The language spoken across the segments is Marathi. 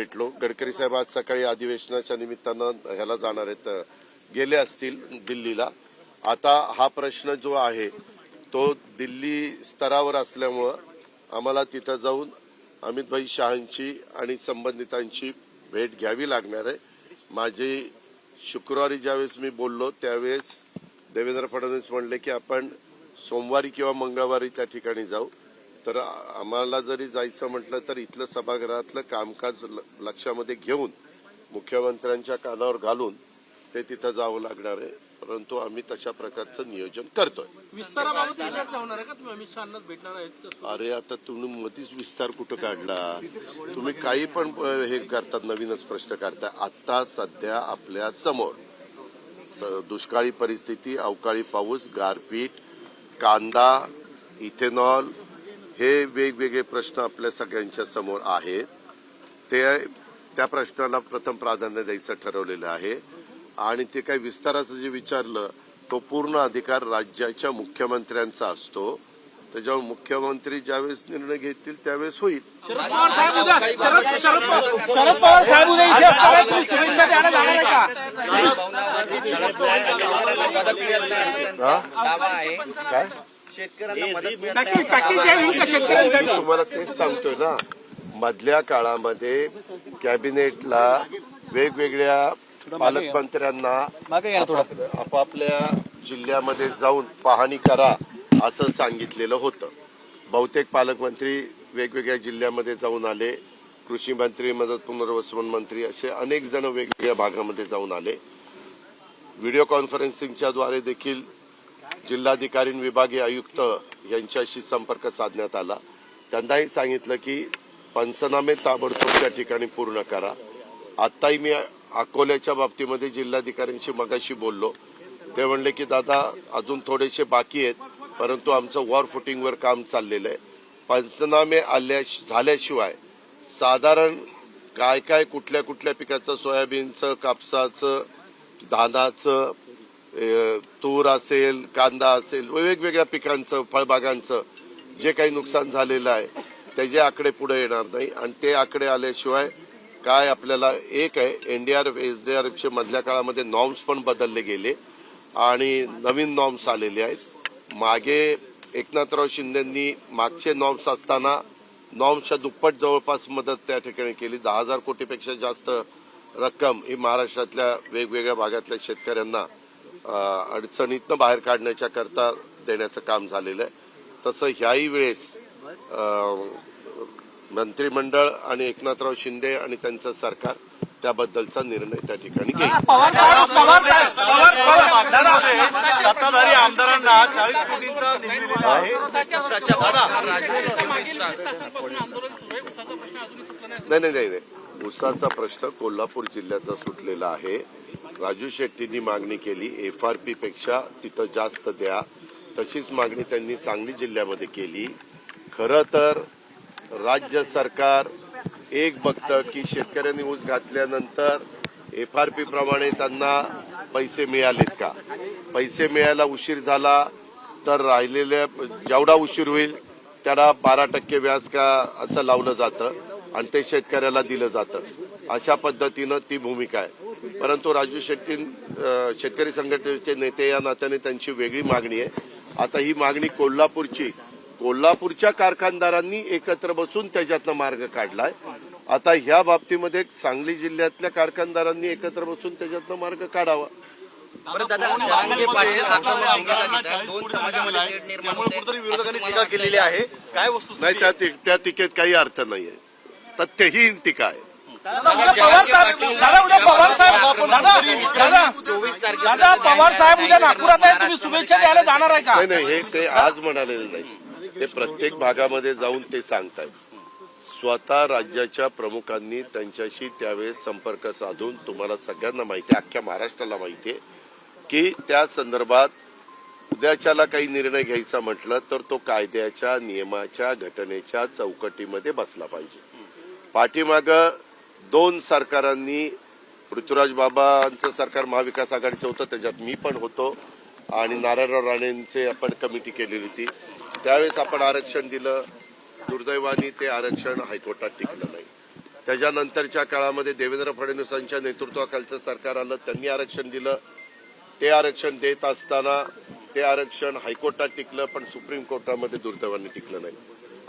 भेटलो. गडकरी साहेब आज सकाळी अधिवेशनाच्या निमित्तानं ह्याला जाणार आहेत, गेले असतील दिल्लीला. आता हा प्रश्न जो आहे तो दिल्ली स्तरावर असल्यामुळं आम्हाला तिथं जाऊन अमित शहांची आणि संबंधितांची भेट घ्यावी लागणार आहे. माझी शुक्रवारी ज्यावेळेस मी बोललो त्यावेळेस देवेंद्र फडणवीस म्हणले की आपण सोमवारी किंवा मंगळवारी त्या ठिकाणी जाऊ. तर आम्हाला जरी जायचं म्हटलं तर इथलं सभागृहातलं कामकाज लक्षामध्ये घेऊन मुख्यमंत्र्यांच्या कानावर घालून ते तिथं जावं लागणार आहे. परंतु आम्ही तशा प्रकारचं नियोजन करतोय. विस्ताराबाबत चर्चा होणार आहे का? तुम्ही अमित शहांना भेटणार आहेत? अरे आता तुम्ही मधीच विस्तार कुठं काढला? तुम्ही काही पण हे करतात, नवीनच प्रश्न काढताय. आता सध्या आपल्या समोर दुष्काळी परिस्थिती, अवकाळी पाऊस, गारपीट, कांदा, इथेनॉल हे वेगवेगळे प्रश्न आपल्या सगळ्यांच्या समोर आहेत. त्या प्रश्नाला प्रथम प्राधान्य द्यायचं ठरवलेलं आहे. आणि ते काही विस्ताराचं जे विचारलं तो पूर्ण अधिकार राज्याच्या मुख्यमंत्र्यांचा असतो. त्याच्यावर मुख्यमंत्री ज्यावेळेस निर्णय घेतील त्यावेळेस होईल. शरद पवार साहेब उद्या इथे असणार आहेत, तुम्ही शुभेच्छा द्यायला जाणार आहे का? काय शेतकऱ्यांसाठी तुम्हाला तेच सांगतोय ना, मधल्या काळामध्ये कॅबिनेटला वेगवेगळ्या पालकमंत्र्यांना आपापल्या जिल्ह्यामध्ये जाऊन पाहणी करा असं सांगितलेलं होतं. बहुतेक पालकमंत्री वेगवेगळ्या जिल्ह्यामध्ये जाऊन आले. कृषी मंत्री, मदत पुनर्वसन मंत्री असे अनेक जण वेगवेगळ्या भागामध्ये जाऊन आले. व्हिडिओ कॉन्फरन्सिंगच्या द्वारे देखील जिल्हाधिकारी, विभागीय आयुक्त यांच्याशी संपर्क साधण्यात आला. त्यांनाही सांगितलं की पंचनामे ताबडतोब त्या ठिकाणी पूर्ण करा. आताही मी अकोल्याच्या बाबतीमध्ये जिल्हाधिकाऱ्यांशी मगाशी बोललो. ते म्हणले की दादा अजून थोडेसे बाकी आहेत, परंतु आमचं वॉर फुटिंगवर काम चाललेलं आहे. पंचनामे झाल्याशिवाय साधारण काय काय कुठल्या कुठल्या पिकाचं, सोयाबीनचं, कापसाचं, धानाचं, तूर असेल, कांदा असेल, वेगवेगळ्या पिकांचं, फळबागांचं जे काही नुकसान झालेलं आहे त्याचे आकडे पुढे येणार नाही. आणि ते आकडे आल्याशिवाय काय आपल्याला एक आहे, एनडीआरएफ, एसडीआरएफचे मधल्या काळामध्ये नॉर्म्स पण बदलले गेले आणि नवीन नॉर्म्स आलेले आहेत. मागे एकनाथराव शिंदेंनी मागचे नॉर्म्स असताना नॉर्म्सच्या दुप्पट जवळपास मदत त्या ठिकाणी केली. 10,000 कोटीपेक्षा जास्त रक्कम ही महाराष्ट्रातल्या वेगवेगळ्या भागातल्या शेतकऱ्यांना अडचणीतनं बाहेर काढण्याच्या करता देण्याचं काम झालेलं आहे. तसं ह्याही वेळेस मंत्रिमंडळ आणि एकनाथराव शिंदे आणि त्यांचं सरकार त्याबद्दलचा निर्णय त्या ठिकाणी घेईल. सत्ताधारी आमदारांना 40 कोटींचा निधी दिला आहे. नाही, ऊसाचा प्रश्न कोल्हापूर जिल्ह्याचा सुटलेला आहे. राजू शेट्टींनी मागणी केली FRP पेक्षा तिथं जास्त द्या, तशीच मागणी त्यांनी सांगली जिल्ह्यामध्ये केली. खरं तर राज्य सरकार एक बघतं की शेतकऱ्यांनी ऊस घातल्यानंतर FRP प्रमाणे त्यांना पैसे मिळालेत का. पैसे मिळायला उशीर झाला तर राहिलेल्या जेवढा उशीर होईल त्याला 12% व्याज का असं लावलं जातं आणि ते शेतकऱ्याला दिलं जातं. अशा पद्धतीनं ती भूमिका आहे. परंतु राजू शेट्टी शेतकरी संघटनेचे नेते या नात्याने त्यांची वेगळी मागणी आहे. आता ही मागणी कोल्हापूरच्या कारखानदारांनी एकत्र बसून त्याच्यातनं मार्ग काढलाय. आता ह्या बाबतीमध्ये सांगली जिल्ह्यातल्या कारखानदारांनी एकत्र बसून त्याच्यातनं मार्ग काढावा. केलेली आहे काय वस्तू नाही, त्या टीकेत काही अर्थ नाहीये. तथ्यहीन टीका आहे. पवार साहेब उद्या नागपुरात आहे, तुम्ही शुभेच्छा द्यायला जाणार आहे का? नाही, हे ते आज म्हणालेले नाही, ते प्रत्येक भागामध्ये जाऊन ते सांगतायत. स्वतः राज्याच्या प्रमुखांनी त्यांच्याशी त्यावेळेस संपर्क साधून, तुम्हाला सगळ्यांना माहिती आहे, अख्ख्या महाराष्ट्राला माहिती आहे की त्या संदर्भात उद्याच्याला काही निर्णय घ्यायचा म्हटलं तर तो कायद्याच्या, नियमाच्या, घटनेच्या चौकटीमध्ये बसला पाहिजे. पाठीमागं 2 सरकारांनी, पृथ्वीराज बाबांचं सरकार महाविकास आघाडीचं होतं, त्याच्यात मी पण होतो आणि नारायणराव राणेंचे आपण कमिटी केलेली होती. त्यावेळेस आपण आरक्षण दिलं. दुर्दैवाने ते आरक्षण हायकोर्टात टिकलं नाही. त्याच्यानंतरच्या काळामध्ये देवेंद्र फडणवीसांच्या नेतृत्वाखालचं सरकार आलं, त्यांनी आरक्षण दिलं. ते आरक्षण देत असताना ते आरक्षण हायकोर्टात टिकलं, पण सुप्रीम कोर्टामध्ये दुर्दैवाने टिकलं नाही.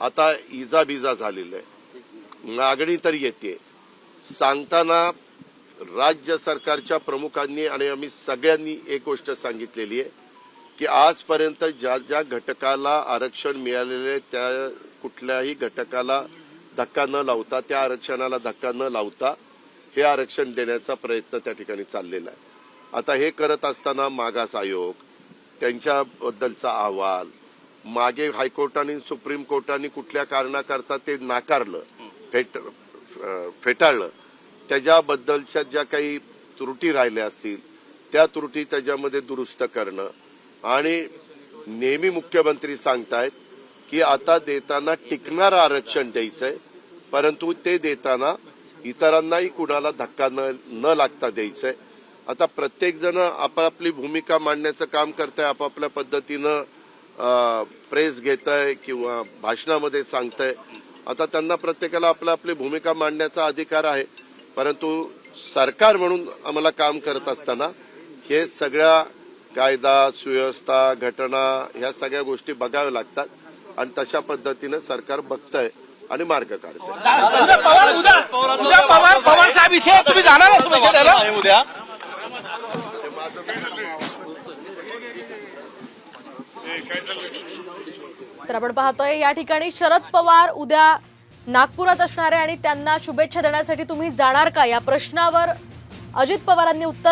आता इजाबिजा झालेलं आहे, मागणी तर येते. सांगताना राज्य सरकारच्या प्रमुखांनी आणि आम्ही सगळ्यांनी एक गोष्ट सांगितलेली आहे की आजपर्यंत ज्या ज्या घटकाला आरक्षण मिळालेले त्या कुठल्याही घटकाला धक्का न लावता, त्या आरक्षणाला धक्का न लावता हे आरक्षण देण्याचा प्रयत्न त्या ठिकाणी चाललेला आहे. आता हे करत असताना मागास आयोग, त्यांच्याबद्दलचा अहवाल, मागे हायकोर्टाने सुप्रीम कोर्टाने कुठल्या कारणाकरता ते नाकारलं, फेटाळलं, त्याच्याबद्दलच्या ज्या काही त्रुटी राहिल्या असतील त्या त्रुटी त्याच्यामध्ये दुरुस्त करणं. आणि नेहमी मुख्यमंत्री सांगतायत की आता देताना टिकणारं आरक्षण द्यायचंय, परंतु ते देताना इतरांनाही कुणाला धक्का न लागता द्यायचंय. आता प्रत्येक जण आपापली भूमिका मांडण्याचं काम करतंय, आपापल्या पद्धतीनं प्रेस घेतंय किंवा भाषणामध्ये सांगतंय. आता त्यांना प्रत्येकाला आपली भूमिका मांडण्याचा अधिकार आहे, परंतु सरकार म्हणून आम्हाला काम करत असताना हे सगळ्या कायदा सुव्यवस्था घटना ह्या सगळ्या गोष्टी बघाव्या लागतात आणि तशा पद्धतीनं सरकार बघतंय आणि मार्ग काढतंय. उद्या पवार साहेब इथे तुम्ही जाणार आहे उद्या तर आपण पाहतोय या ठिकाणी शरद पवार उद्या नागपुरात असणार आहे आणि त्यांना शुभेच्छा देण्यासाठी तुम्ही जाणार का या प्रश्नावर अजित पवारांनी उत्तर